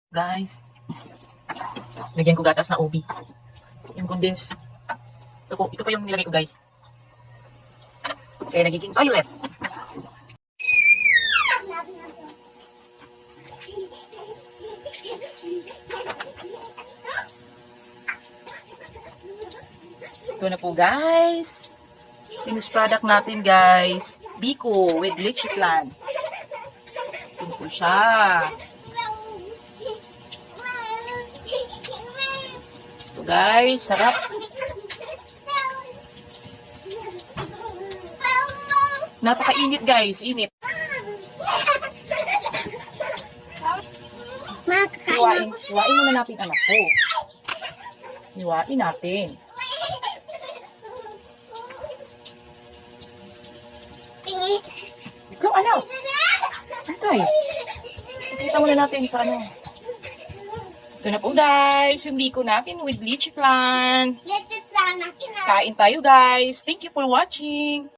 Guys, lagyan ko gatas na ubi. Yung condense. Ito pa yung nilagay ko, guys. Kaya nagiging violet. Ito na po, guys. Finished product natin, guys. Biko with lychee plant. Ito po siya. Ito, guys. Sarap. Napakainit, guys. Init. Hiwain muna natin, anak ko. Hiwain natin. Ikaw, anak. Antay. Pakita muna natin sa ano. Ito na po, guys. Yung biko natin with lychee plant. Kain tayo, guys. Thank you for watching.